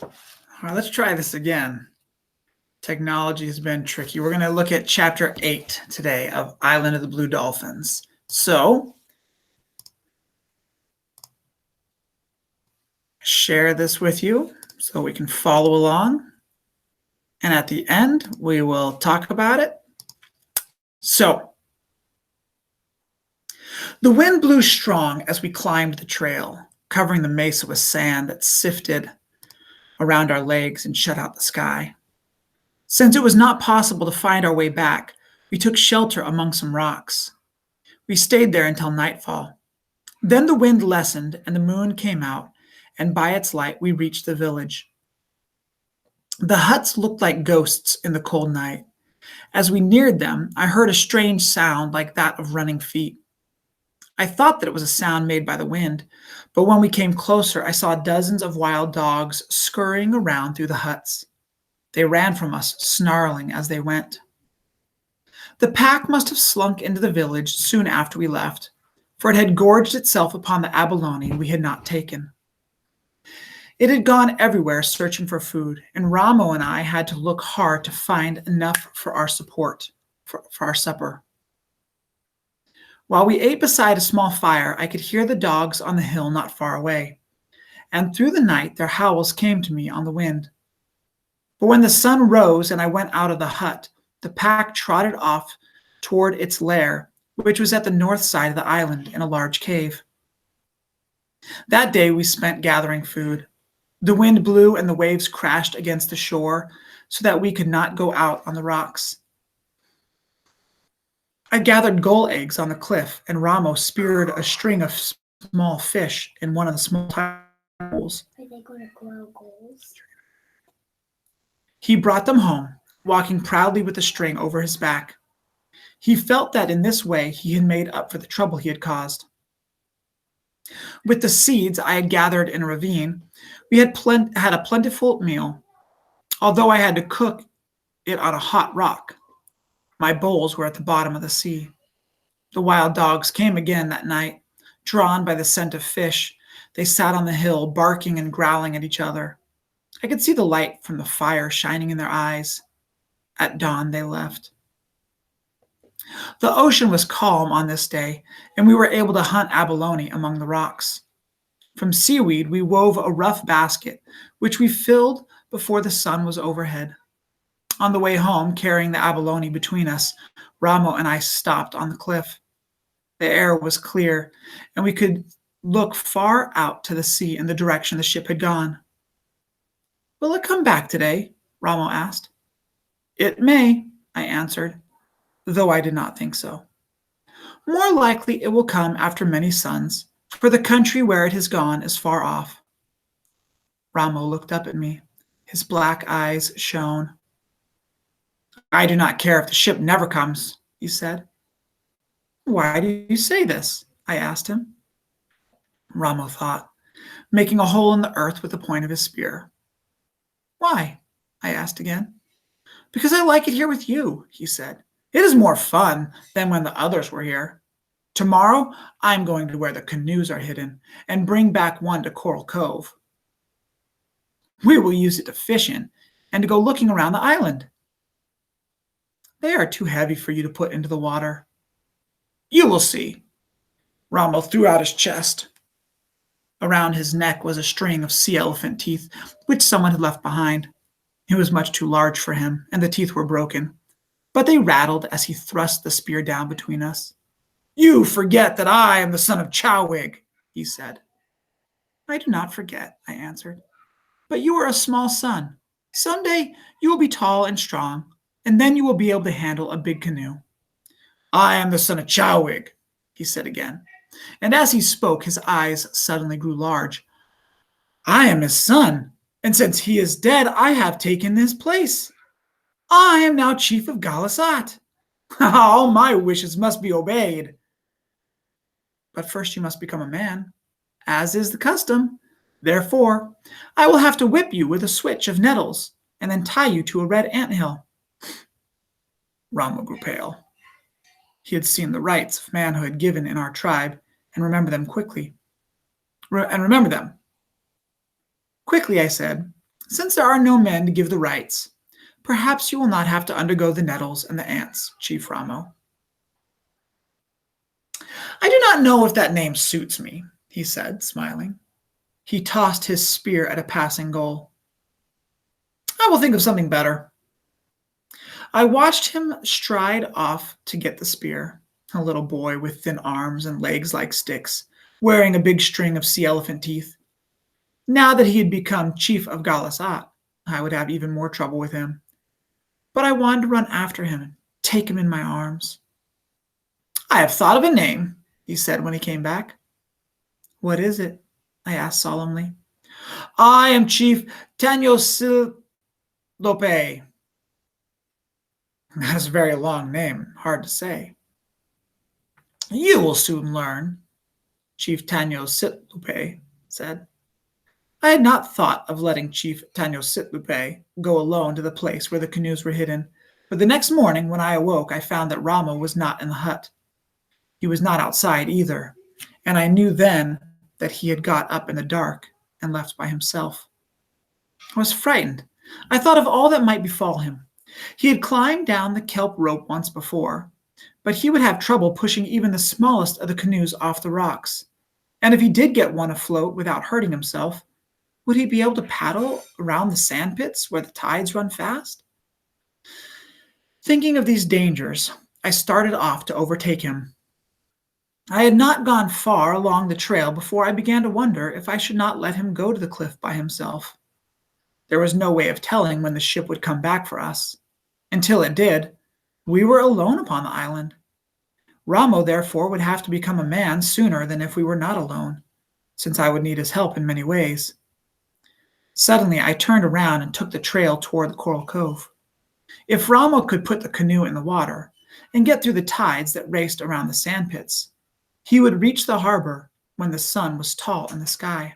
All right, let's try this again. Technology has been tricky. We're going to look at Chapter 8 today of Island of the Blue Dolphins. So, share this with you so we can follow along. And at the end, we will talk about it. So, the wind blew strong as we climbed the trail, covering the mesa with sand that sifted around our legs and shut out the sky. Since it was not possible to find our way back, we took shelter among some rocks. We stayed there until nightfall. Then the wind lessened and the moon came out, and by its light we reached the village. The huts looked like ghosts in the cold night. As we neared them, I heard a strange sound like that of running feet. I thought that it was a sound made by the wind, but when we came closer, I saw dozens of wild dogs scurrying around through the huts. They ran from us, snarling as they went. The pack must have slunk into the village soon after we left, for it had gorged itself upon the abalone we had not taken. It had gone everywhere searching for food, and Ramo and I had to look hard to find enough for our support, for our supper. While we ate beside a small fire, I could hear the dogs on the hill not far away, and through the night their howls came to me on the wind. But when the sun rose and I went out of the hut, the pack trotted off toward its lair, which was at the north side of the island in a large cave. That day we spent gathering food. The wind blew and the waves crashed against the shore so that we could not go out on the rocks. I gathered gull eggs on the cliff, and Ramo speared a string of small fish in one of the small pools. Are they going to grow gulls? He brought them home, walking proudly with the string over his back. He felt that in this way he had made up for the trouble he had caused. With the seeds I had gathered in a ravine, we had a plentiful meal, although I had to cook it on a hot rock. My bowls were at the bottom of the sea. The wild dogs came again that night. Drawn by the scent of fish, they sat on the hill, barking and growling at each other. I could see the light from the fire shining in their eyes. At dawn, they left. The ocean was calm on this day, and we were able to hunt abalone among the rocks. From seaweed, we wove a rough basket, which we filled before the sun was overhead. On the way home, carrying the abalone between us, Ramo and I stopped on the cliff. The air was clear, and we could look far out to the sea in the direction the ship had gone. "Will it come back today?" Ramo asked. "It may," I answered, though I did not think so. "More likely it will come after many suns, for the country where it has gone is far off." Ramo looked up at me. His black eyes shone. "I do not care if the ship never comes," he said. "Why do you say this?" I asked him. Ramo thought, making a hole in the earth with the point of his spear. "Why?" I asked again. "Because I like it here with you," he said. "It is more fun than when the others were here. Tomorrow, I'm going to where the canoes are hidden and bring back one to Coral Cove. We will use it to fish in and to go looking around the island." "They are too heavy for you to put into the water." "You will see." Ramo threw out his chest. Around his neck was a string of sea elephant teeth, which someone had left behind. It was much too large for him, and the teeth were broken, but they rattled as he thrust the spear down between us. "You forget that I am the son of Chowig," he said. "I do not forget," I answered. "But you are a small son. Someday you will be tall and strong, and then you will be able to handle a big canoe." "I am the son of Chowig," he said again, and as he spoke, his eyes suddenly grew large. "I am his son, and since he is dead, I have taken his place. I am now chief of Galasat. All my wishes must be obeyed. But first you must become a man, as is the custom. Therefore, I will have to whip you with a switch of nettles and then tie you to a red anthill." Ramo grew pale. He had seen the rights of manhood given in our tribe and remember them. Quickly, I said, Since there are no men to give the rights, perhaps you will not have to undergo the nettles and the ants, Chief Ramo. I do not know if that name suits me, he said, smiling. He tossed his spear at a passing goal. I will think of something better. I watched him stride off to get the spear, a little boy with thin arms and legs like sticks, wearing a big string of sea elephant teeth. Now that he had become chief of Galasat, I would have even more trouble with him. But I wanted to run after him and take him in my arms. I have thought of a name, he said when he came back. What is it? I asked solemnly. I am Chief Tanyosilope. That's a very long name, hard to say. You will soon learn, Chief Tanyosilope said. I had not thought of letting Chief Tanyosilope go alone to the place where the canoes were hidden, but the next morning when I awoke I found that Ramo was not in the hut. He was not outside either, and I knew then that he had got up in the dark and left by himself. I was frightened. I thought of all that might befall him. He had climbed down the kelp rope once before, but he would have trouble pushing even the smallest of the canoes off the rocks. And if he did get one afloat without hurting himself, would he be able to paddle around the sand pits where the tides run fast? Thinking of these dangers, I started off to overtake him. I had not gone far along the trail before I began to wonder if I should not let him go to the cliff by himself. There was no way of telling when the ship would come back for us. Until it did, we were alone upon the island. Ramo, therefore, would have to become a man sooner than if we were not alone, since I would need his help in many ways. Suddenly, I turned around and took the trail toward the Coral Cove. If Ramo could put the canoe in the water and get through the tides that raced around the sandpits, he would reach the harbor when the sun was tall in the sky.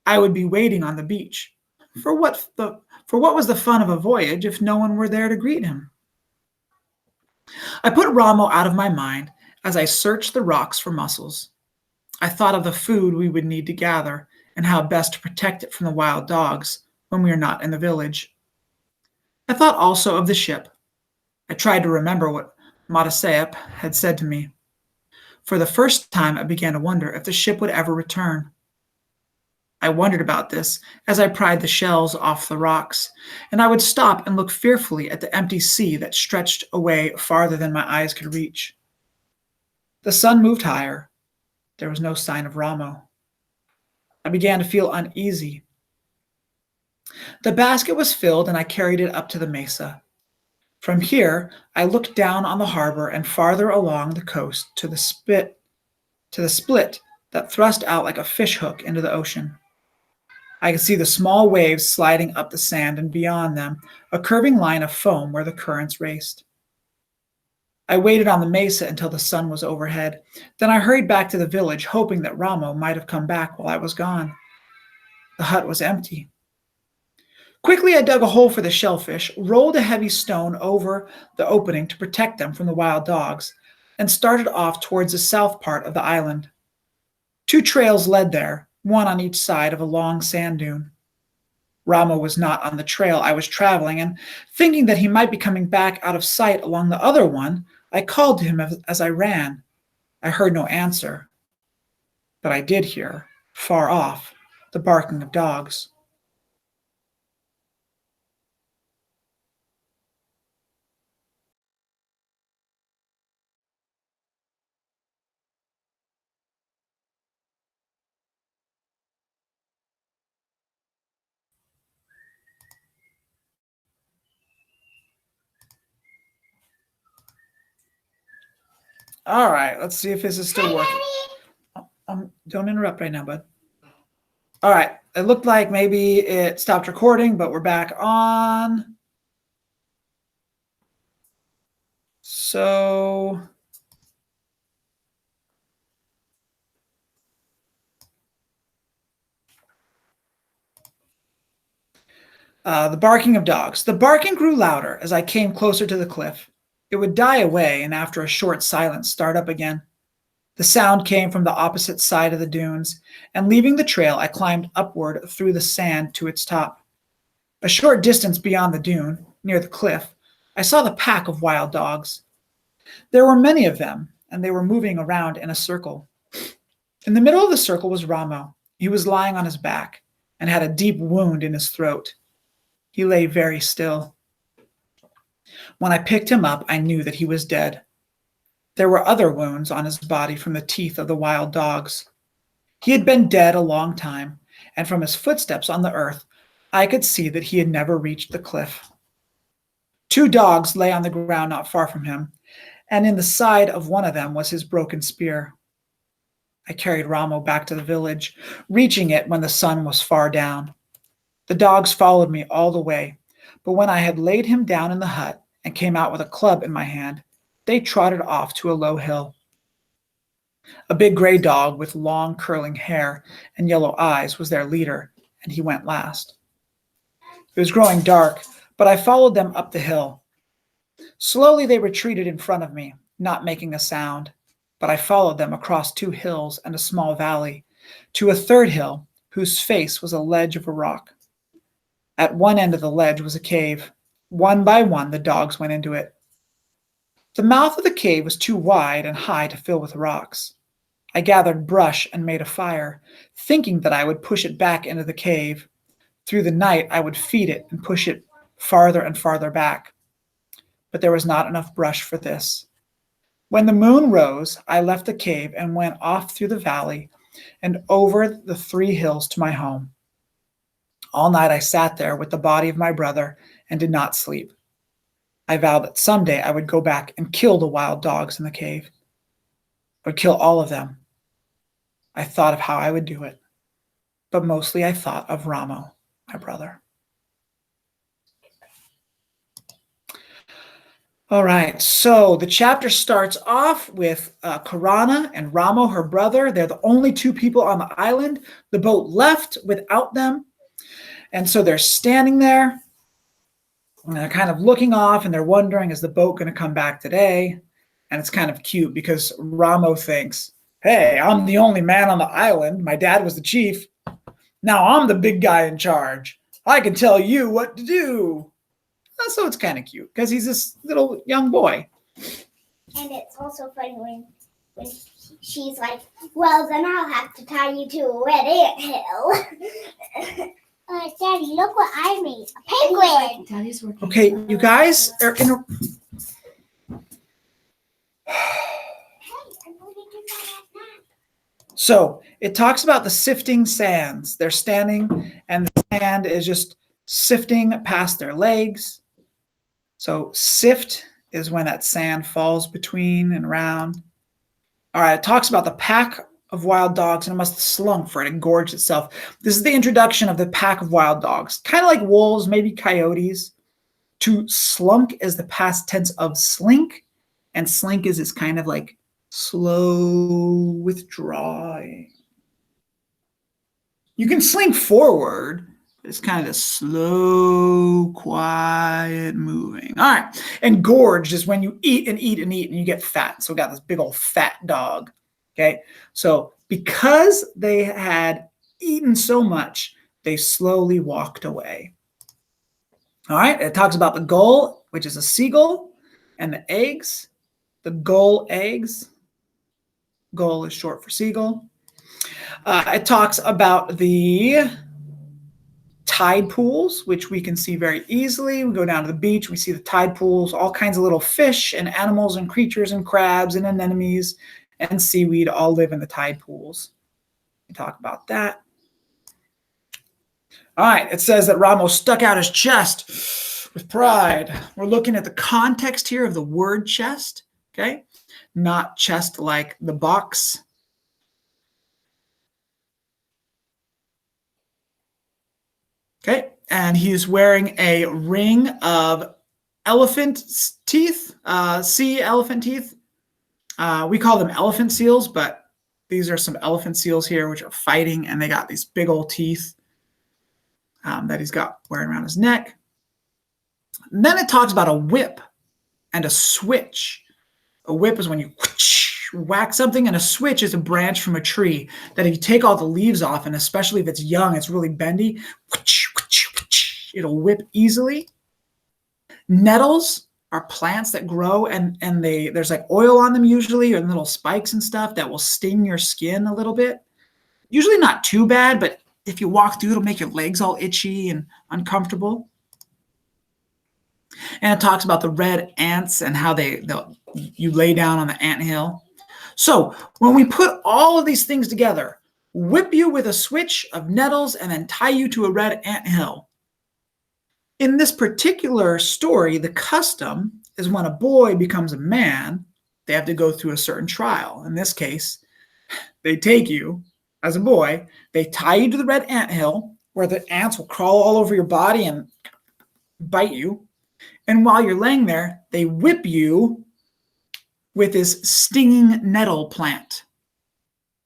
I would be waiting on the beach. For what was the fun of a voyage if no one were there to greet him? I put Ramo out of my mind as I searched the rocks for mussels. I thought of the food we would need to gather and how best to protect it from the wild dogs when we are not in the village. I thought also of the ship. I tried to remember what Mataseep had said to me. For the first time, I began to wonder if the ship would ever return. I wondered about this as I pried the shells off the rocks, and I would stop and look fearfully at the empty sea that stretched away farther than my eyes could reach. The sun moved higher. There was no sign of Ramo. I began to feel uneasy. The basket was filled, and I carried it up to the mesa. From here, I looked down on the harbor and farther along the coast to the split that thrust out like a fish hook into the ocean. I could see the small waves sliding up the sand, and beyond them, a curving line of foam where the currents raced. I waited on the mesa until the sun was overhead. Then I hurried back to the village, hoping that Ramo might have come back while I was gone. The hut was empty. Quickly, I dug a hole for the shellfish, rolled a heavy stone over the opening to protect them from the wild dogs, and started off towards the south part of the island. 2 trails led there, one on each side of a long sand dune. Ramo was not on the trail I was traveling, and thinking that he might be coming back out of sight along the other one, I called to him as I ran. I heard no answer, but I did hear, far off, the barking of dogs. All right, let's see if this is still working. Don't interrupt right now, bud. All right, it looked like maybe it stopped recording, but we're back on. So the barking of dogs. The barking grew louder as I came closer to the cliff. It would die away, and after a short silence, start up again. The sound came from the opposite side of the dunes, and leaving the trail, I climbed upward through the sand to its top. A short distance beyond the dune, near the cliff, I saw the pack of wild dogs. There were many of them, and they were moving around in a circle. In the middle of the circle was Ramo. He was lying on his back and had a deep wound in his throat. He lay very still. When I picked him up, I knew that he was dead. There were other wounds on his body from the teeth of the wild dogs. He had been dead a long time, and from his footsteps on the earth, I could see that he had never reached the cliff. Two dogs lay on the ground not far from him, and in the side of one of them was his broken spear. I carried Ramo back to the village, reaching it when the sun was far down. The dogs followed me all the way, but when I had laid him down in the hut and came out with a club in my hand, they trotted off to a low hill. A big gray dog with long curling hair and yellow eyes was their leader, and he went last. It was growing dark, but I followed them up the hill. Slowly they retreated in front of me, not making a sound, but I followed them across 2 hills and a small valley, to a third hill whose face was a ledge of a rock. At one end of the ledge was a cave. One by one the dogs went into it. The mouth of the cave was too wide and high to fill with rocks. I gathered brush and made a fire, thinking that I would push it back into the cave. Through the night I would feed it and push it farther and farther back. But there was not enough brush for this. When the moon rose, I left the cave and went off through the valley and over the 3 hills to my home. All night I sat there with the body of my brother and did not sleep. I vowed that someday I would go back and kill the wild dogs in the cave. I would kill all of them. I thought of how I would do it, but mostly I thought of Ramo, my brother. All right, so the chapter starts off with Karana and Ramo, her brother. They're the only 2 people on the island. The boat left without them. And so they're standing there, and they're kind of looking off, and they're wondering, is the boat going to come back today? And it's kind of cute because Ramo thinks, hey, I'm the only man on the island. My dad was the chief. Now I'm the big guy in charge. I can tell you what to do. So it's kind of cute because he's this little young boy. And it's also funny when she's like, well, then I'll have to tie you to a red anthill. Daddy, look what I made. A penguin. Daddy's working. Okay, you guys are in a... So it talks about the sifting sands. They're standing and the sand is just sifting past their legs. So sift is when that sand falls between and around. All right, it talks about the pack of wild dogs, and it must have slunk for it and gorged itself. This is the introduction of the pack of wild dogs, kind of like wolves, maybe coyotes. To slunk is the past tense of slink, and slink is this kind of like slow withdrawing. You can slink forward, but it's kind of a slow, quiet moving. All right, and gorged is when you eat and eat and eat and you get fat. So we got this big old fat dog. Okay, so because they had eaten so much, they slowly walked away. All right, it talks about the gull, which is a seagull, and the eggs, the gull eggs. Gull is short for seagull. It talks about the tide pools, which we can see very easily. We go down to the beach, we see the tide pools, all kinds of little fish and animals and creatures and crabs and anemones and seaweed all live in the tide pools. We talk about that. All right, it says that Ramo stuck out his chest with pride. We're looking at the context here of the word chest, okay? Not chest like the box. Okay, and he's wearing a ring of elephant teeth, sea elephant teeth. We call them elephant seals, but these are some elephant seals here which are fighting, and they got these big old teeth that he's got wearing around his neck. And then it talks about a whip and a switch. A whip is when you whack something, and a switch is a branch from a tree that if you take all the leaves off, and especially if it's young, it's really bendy, It'll whip easily. Nettles are plants that grow and there's like oil on them usually, or little spikes and stuff that will sting your skin a little bit. Usually not too bad, but if you walk through, it'll make your legs all itchy and uncomfortable. And it talks about the red ants and how you lay down on the anthill. So when we put all of these things together, whip you with a switch of nettles and then tie you to a red anthill. In this particular story, the custom is when a boy becomes a man, they have to go through a certain trial. In this case, they take you as a boy, they tie you to the red anthill where the ants will crawl all over your body and bite you. And while you're laying there, they whip you with this stinging nettle plant.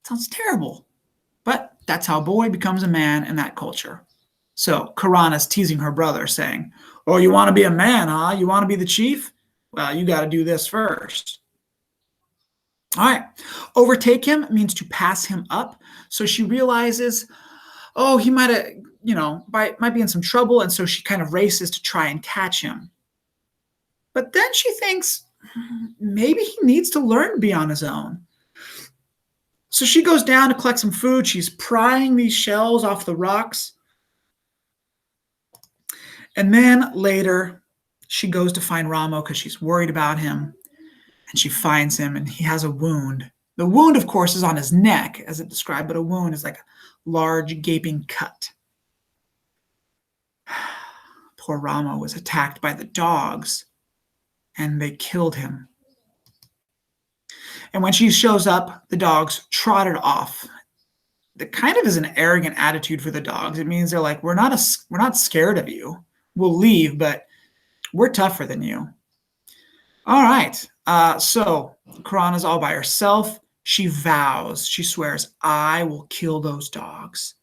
Sounds terrible, but that's how a boy becomes a man in that culture. So Karana's teasing her brother, saying, "Oh, you want to be a man, huh? You want to be the chief? Well, you got to do this first." All right. Overtake him means to pass him up. So she realizes, oh, he might have, might be in some trouble. And so she kind of races to try and catch him. But then she thinks maybe he needs to learn to be on his own. So she goes down to collect some food. She's prying these shells off the rocks. And then later, she goes to find Ramo because she's worried about him. And she finds him, and he has a wound. The wound, of course, is on his neck, as it described, but a wound is like a large, gaping cut. Poor Ramo was attacked by the dogs, and they killed him. And when she shows up, the dogs trotted off. That kind of is an arrogant attitude for the dogs. It means they're like, we're not scared of you. We'll leave, but we're tougher than you. All right. So Karana's all by herself. She swears, I will kill those dogs.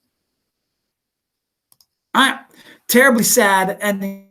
All right. Terribly sad ending